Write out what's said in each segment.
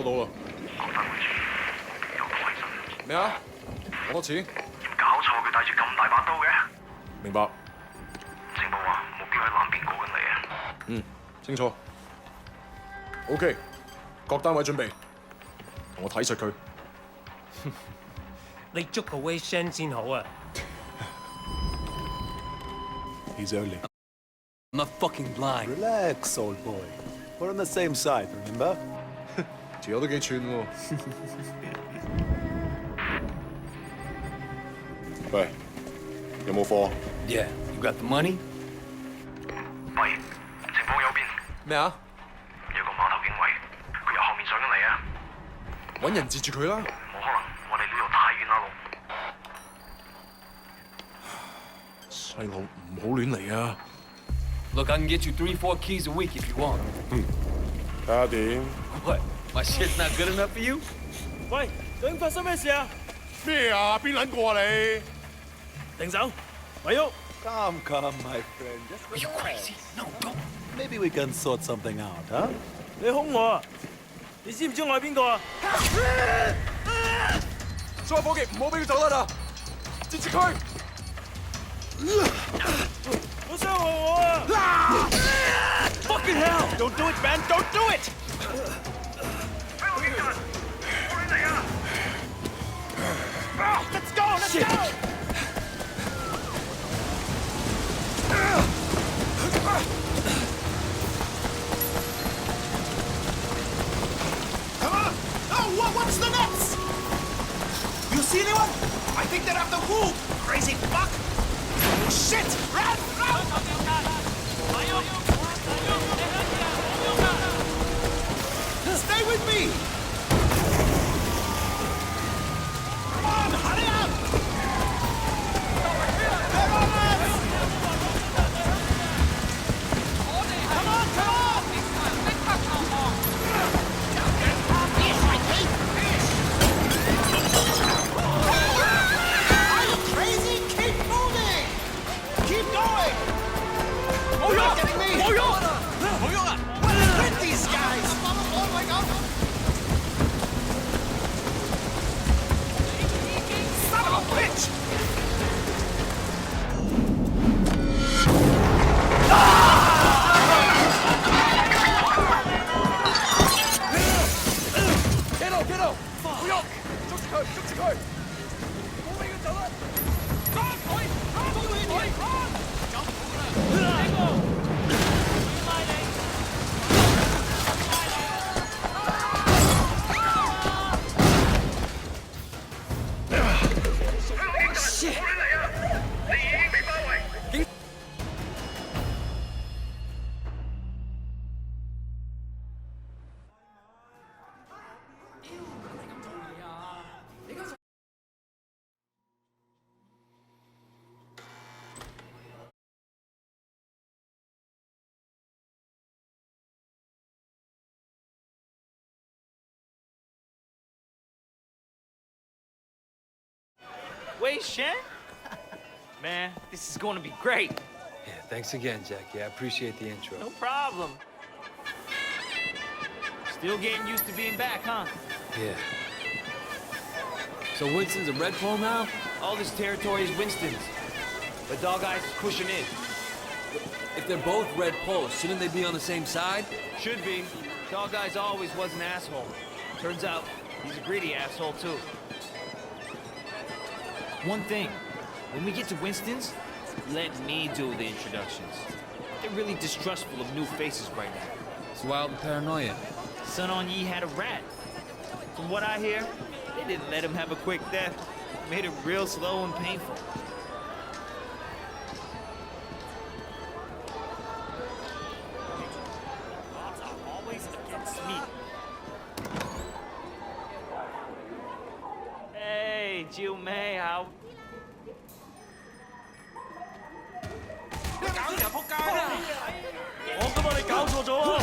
到啦。講翻回轉，有個起身。咩啊？講多次。搞錯，佢帶住咁大把刀嘅。明白。情報話目標喺南邊過緊嚟啊。嗯，清楚。OK， 各單位準備，同我睇實佢。你捉個 Wei Shen 先好啊。He's only. I'm not fucking blind. Relax, old boy. We're on the same side, remember? 條友都幾串喎。喂，有冇貨？ Yeah, you got the money? 喂，情況有變。咩啊？有個碼頭警衛，佢由後面上緊嚟啊！揾人截住佢啦！冇可能，我哋呢度太遠啦，路。細路唔好亂嚟啊！ Look, I can get you 3-4 keys a week if you want. 睇下點？ What? My shit's not good enough for you? 喂，究竟發生咩事啊？咩啊？邊撚個啊你？停手，咪喐！ Come, my friend. Just Are you crazy? No, don't. Maybe we can sort something out, huh? 你兇我啊！你知唔知我係邊個啊？所有伙計唔好俾佢走得啦！截住佢！好傷害我啊 Fucking hell!！Don't do it, man! Don't do it! 喺我面前，我亂嚟啊 Let's go! Let's go! Come on! Oh, what's the next? You see anyone? I think they're after Wu! Crazy fuck! Oh, shit! Run! Stay with me! Come on, hurry up! They're on us! Come on, come on! Are you crazy? Keep moving! Keep going! You're not getting me! Quit these guys! Oh my god! Son of a bitch! Get out！ 不喐！捉住佢！捉住佢！唔好俾佢走啦！Wei Shen? Man, this is going to be great. Yeah, thanks again, Jackie. I appreciate the intro. No problem. Still getting used to being back, huh? Yeah. So Winston's a red pole now? All this territory is Winston's. But Dog Eyes is pushing in. If they're both red poles, shouldn't they be on the same side? Should be. Dog Eyes always was an asshole. Turns out, he's a greedy asshole, too. One thing, when we get to Winston's, let me do the introductions. They're really distrustful of new faces right now. It's wild and paranoia. Sun On Yee had a rat. From what I hear, they didn't let him have a quick death. Made it real slow and painful. Odds are always against me. Hey, Jiu Mei, how? 你搞嘢仆街啦！我今日你搞錯咗啊！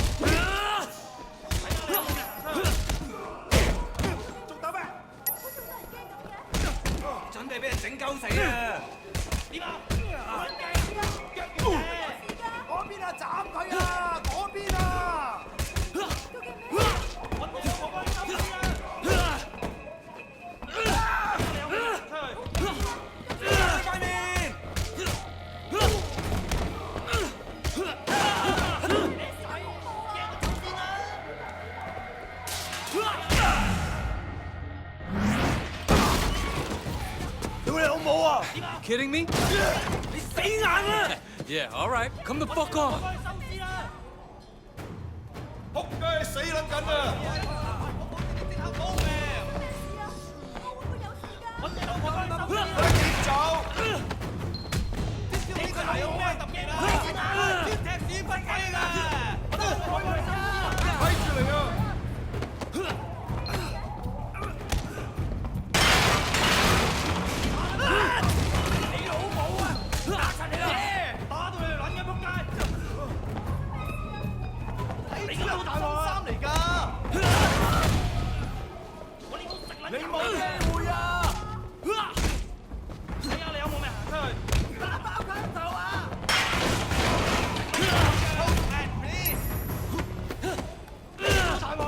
仲打咩？準備俾人整鳩死啊！點啊？嗰邊啊，斬佢啊！嗰邊啊！ Kidding me? Yeah, all right. Come the fuck on. 仆街死撚緊啊！走！呢個係有咩特別啊？踢屎忽鬼㗎！睇住嚟啊！ 你冇機會啊！睇下你有冇命行出去。打爆佢頭啊 ！Hold and please。大鑊啊！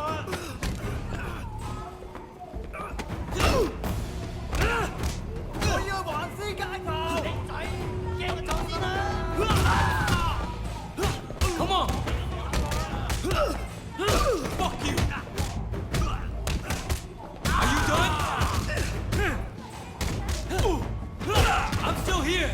我要橫屍街頭。你仔，驚就走先啦。Come on. Fuck you. Are you done? I'm still here.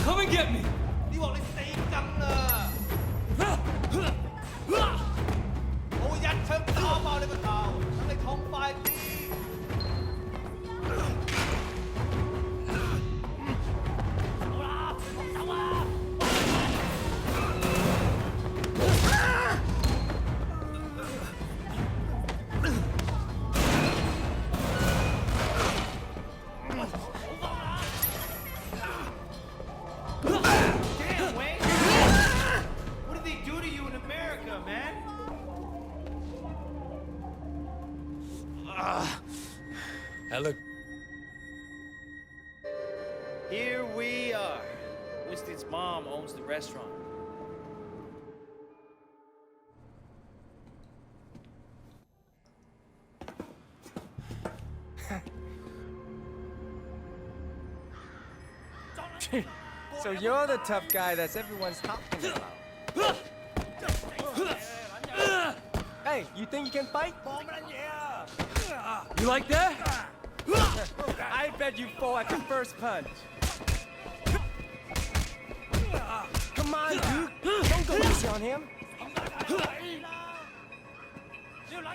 Come and get me. 呢鑊你死梗啦！我一槍打爆你個頭，等你痛快啲。走啦，走啊！ Damn, Wayne! What did they do to you in America, man? Hella. Here we are. Winston's mom owns the restaurant. So you're the tough guy that's everyone's talking about. Hey, you think you can fight? You like that? I bet you fall at the first punch. Come on, dude. Don't go easy on him.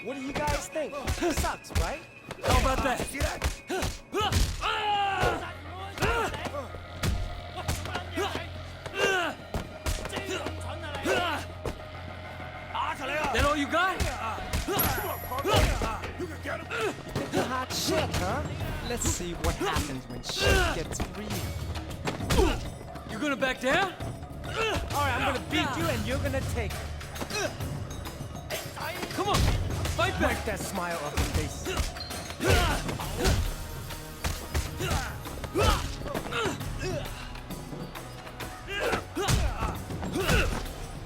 What do you guys think? He sucks, right? How about that? That all you got? You're hot shit, huh? Let's see what happens when shit gets real. You gonna back down? Alright, I'm gonna beat you and you're gonna take it. Come on, fight back. Wipe that smile off your face.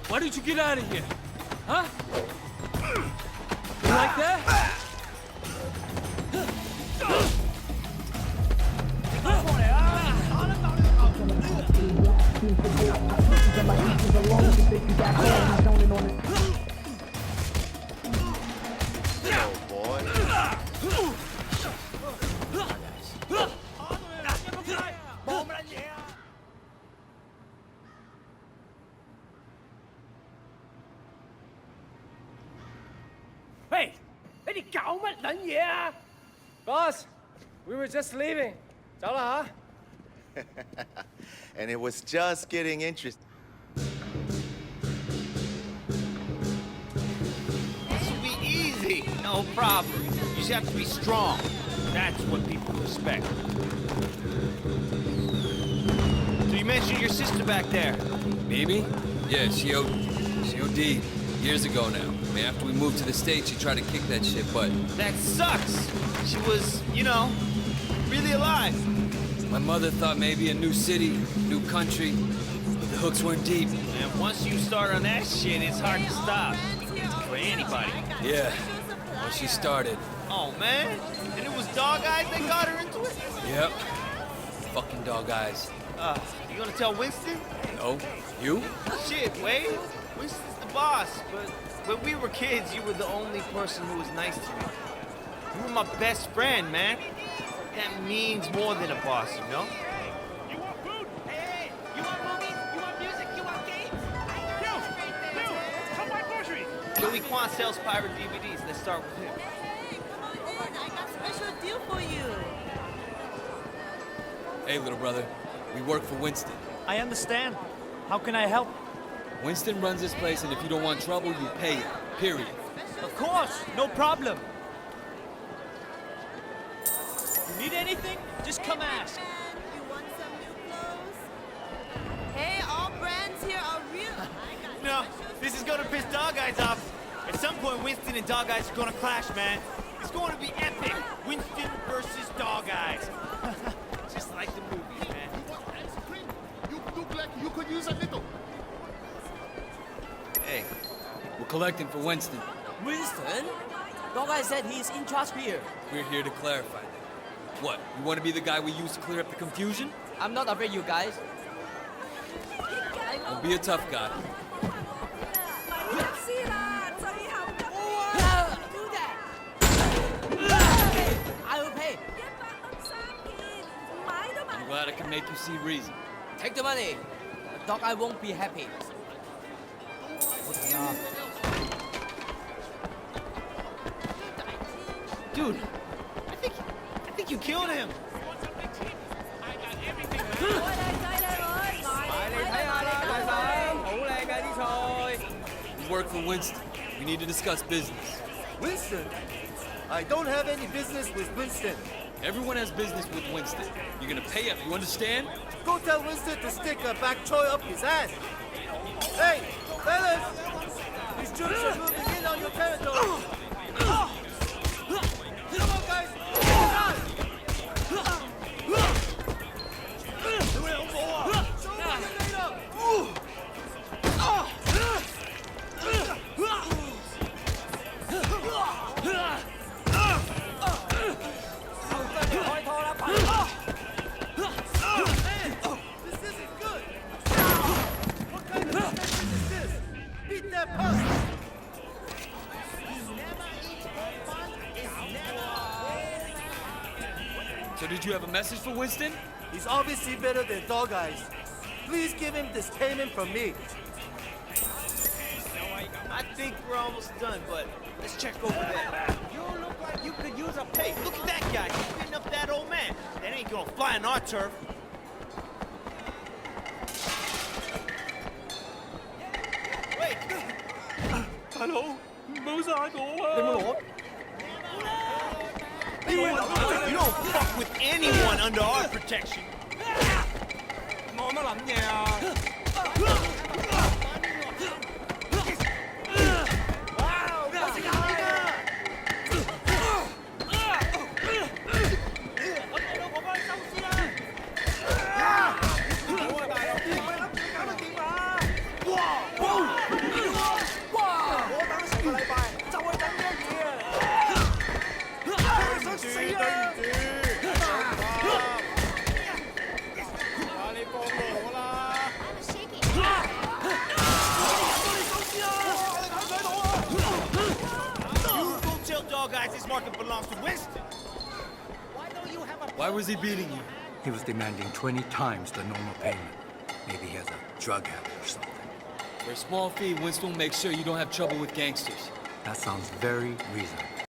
Why did you get out of here? Huh? You like that? Hey! 你哋搞乜撚嘢啊 Boss, we were just leaving. 走啦吓 And it was just getting interesting. This will be easy. No problem. You just have to be strong. That's what people respect. So you mentioned your sister back there. Mimi? Yeah, she OD'd years ago now. I mean, after we moved to the States, she tried to kick that shit, but That sucks. She was, you know, really alive. my mother thought maybe a new city, new country, but the hooks weren't deep. And once you start on that shit, it's hard to stop. For anybody. Yeah, well, she started. Oh, man. And it was dog eyes that got her into it? Yep. Fucking dog eyes. You gonna tell Winston? No? You? Shit, Wade. Winston's the boss, but when we were kids, you were the only person who was nice to me. You were my best friend, man. That means more than a boss, you know? You want food? Hey, you want movies? You want music? You want games? Bill, come buy groceries. Billy Kwan sells pirate DVDs. Let's start with him. Hey, come on in. I got a special deal for you. Hey, little brother. We work for Winston. I understand. How can I help? Winston runs this place, and if you don't want trouble, you pay him. Period. Of course, no problem. You need anything? Just come ask. You want some new clothes? Hey, all brands here are real. No, this is gonna piss Dog Eyes off. At some point, Winston and Dog Eyes are gonna clash, man. It's going to be epic. Winston versus Dog Eyes. Just like the movies, man. You look like you could use a little. Hey, we're collecting for Winston. Winston? Dog Eye said he's in charge here. We're here to clarify that. What, you want to be the guy we use to clear up the confusion? I'm not afraid, you guys. Don't be a tough guy. I will pay. I'm glad I can make you see reason. Take the money. Dog Eye won't be happy. Dude, I think you killed him. We work for Winston. We need to discuss business. Winston? I don't have any business with Winston. Everyone has business with Winston. You're gonna pay up, you understand? Go tell Winston to stick a bak choy up his ass. Hey, fellas! These troops are moving in on your territory. Come on, guys! This isn't good! What kind of protection is this? Beat that post! So did you have a message for Winston? He's obviously better than Dog Eyes. Please give him this payment from me. I think we're almost done, but let's check over there. You look like you could use a pay. Look at that guy. He's beating up that old man. That ain't gonna fly on our turf. Wait. Hello? You don't fuck with anyone under our protection. This market belongs to Winston. Why was he beating you? He was demanding 20 times the normal payment. Maybe he has a drug habit or something. For a small fee, Winston will make sure you don't have trouble with gangsters. That sounds very reasonable.